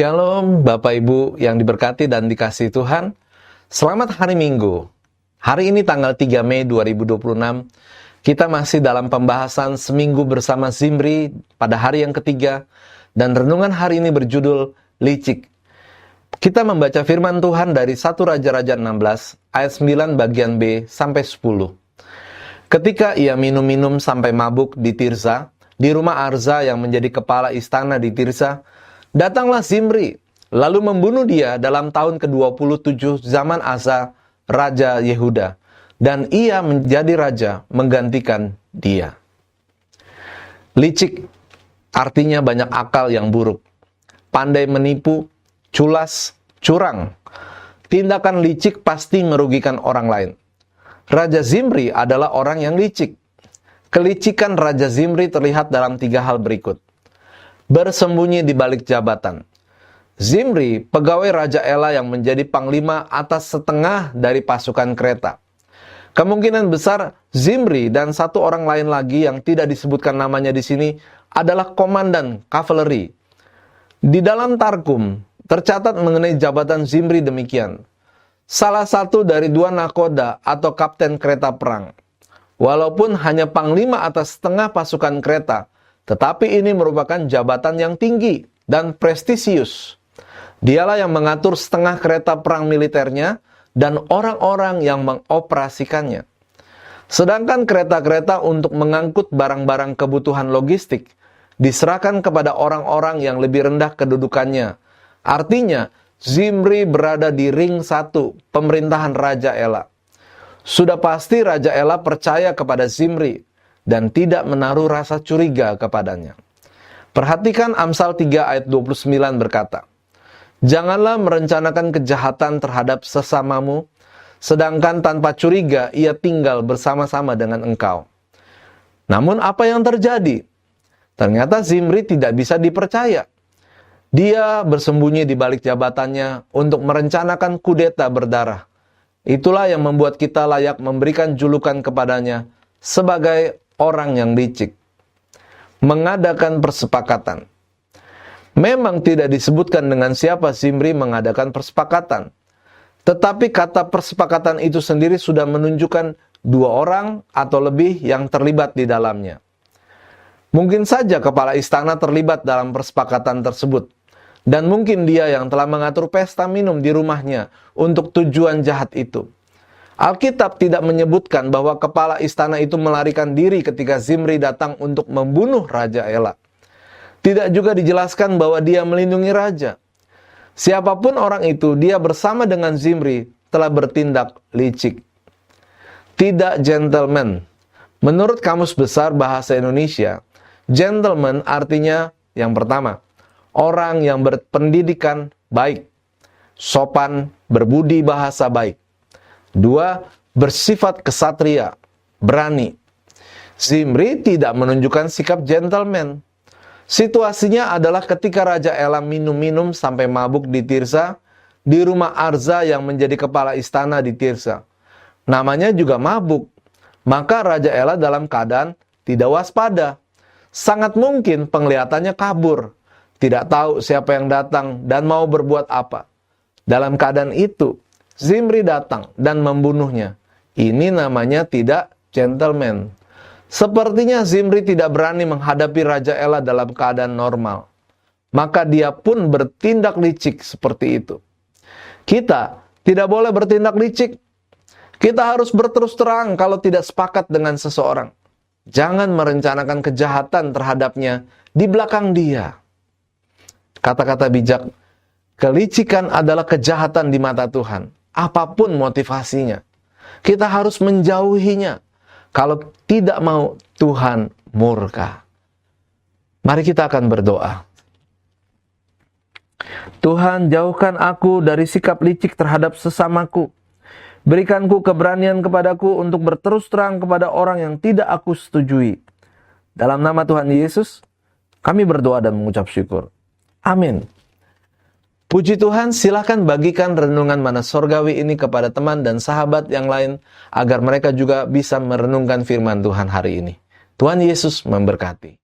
Shalom Bapak Ibu yang diberkati dan dikasihi Tuhan. Selamat hari Minggu. Hari ini tanggal 3 Mei 2026. Kita masih dalam pembahasan seminggu bersama Zimri pada hari yang ketiga. Dan renungan hari ini berjudul Licik. Kita membaca firman Tuhan dari 1 Raja-Raja 16 ayat 9 bagian B sampai 10. Ketika ia minum-minum sampai mabuk di Tirza, di rumah Arza yang menjadi kepala istana di Tirza, datanglah Zimri, lalu membunuh dia dalam tahun ke-27 zaman Asa, Raja Yehuda. Dan ia menjadi raja menggantikan dia. Licik artinya banyak akal yang buruk. Pandai menipu, culas, curang. Tindakan licik pasti merugikan orang lain. Raja Zimri adalah orang yang licik. Kelicikan Raja Zimri terlihat dalam 3 hal berikut. Bersembunyi di balik jabatan. Zimri, pegawai Raja Ela yang menjadi panglima atas setengah dari pasukan kereta. Kemungkinan besar Zimri dan satu orang lain lagi yang tidak disebutkan namanya di sini adalah komandan kavaleri. Di dalam Targum tercatat mengenai jabatan Zimri demikian. Salah satu dari 2 nakoda atau kapten kereta perang. Walaupun hanya panglima atas setengah pasukan kereta, tetapi ini merupakan jabatan yang tinggi dan prestisius. Dialah yang mengatur setengah kereta perang militernya dan orang-orang yang mengoperasikannya. Sedangkan kereta-kereta untuk mengangkut barang-barang kebutuhan logistik diserahkan kepada orang-orang yang lebih rendah kedudukannya. Artinya, Zimri berada di ring 1 pemerintahan Raja Ela. Sudah pasti Raja Ela percaya kepada Zimri dan tidak menaruh rasa curiga kepadanya. Perhatikan Amsal 3 ayat 29 berkata, "Janganlah merencanakan kejahatan terhadap sesamamu, sedangkan tanpa curiga ia tinggal bersama-sama dengan engkau." Namun apa yang terjadi? Ternyata Zimri tidak bisa dipercaya. Dia bersembunyi di balik jabatannya untuk merencanakan kudeta berdarah. Itulah yang membuat kita layak memberikan julukan kepadanya sebagai orang yang licik. Mengadakan persepakatan. Memang tidak disebutkan dengan siapa Zimri mengadakan persepakatan. Tetapi kata persepakatan itu sendiri sudah menunjukkan 2 orang atau lebih yang terlibat di dalamnya. Mungkin saja kepala istana terlibat dalam persepakatan tersebut. Dan mungkin dia yang telah mengatur pesta minum di rumahnya untuk tujuan jahat itu. Alkitab tidak menyebutkan bahwa kepala istana itu melarikan diri ketika Zimri datang untuk membunuh Raja Ela. Tidak juga dijelaskan bahwa dia melindungi raja. Siapapun orang itu, dia bersama dengan Zimri telah bertindak licik. Tidak gentleman. Menurut Kamus Besar Bahasa Indonesia, gentleman artinya yang pertama, orang yang berpendidikan baik, sopan, berbudi bahasa baik. 2. Bersifat kesatria, berani. Zimri tidak menunjukkan sikap gentleman. Situasinya adalah ketika Raja Ela minum-minum sampai mabuk di Tirza, di rumah Arza yang menjadi kepala istana di Tirza. Namanya juga mabuk. Maka Raja Ela dalam keadaan tidak waspada. Sangat mungkin penglihatannya kabur. Tidak tahu siapa yang datang dan mau berbuat apa. Dalam keadaan itu, Zimri datang dan membunuhnya. Ini namanya tidak gentleman. Sepertinya Zimri tidak berani menghadapi Raja Ela dalam keadaan normal. Maka dia pun bertindak licik seperti itu. Kita tidak boleh bertindak licik. Kita harus berterus terang kalau tidak sepakat dengan seseorang. Jangan merencanakan kejahatan terhadapnya di belakang dia. Kata-kata bijak, kelicikan adalah kejahatan di mata Tuhan. Apapun motivasinya, kita harus menjauhinya. Kalau tidak mau, Tuhan murka. Mari kita akan berdoa. Tuhan, jauhkan aku dari sikap licik terhadap sesamaku. Berikanku keberanian kepadaku untuk berterus terang kepada orang yang tidak aku setujui. Dalam nama Tuhan Yesus, kami berdoa dan mengucap syukur. Amin. Puji Tuhan, silakan bagikan renungan Mana Sorgawi ini kepada teman dan sahabat yang lain, agar mereka juga bisa merenungkan firman Tuhan hari ini. Tuhan Yesus memberkati.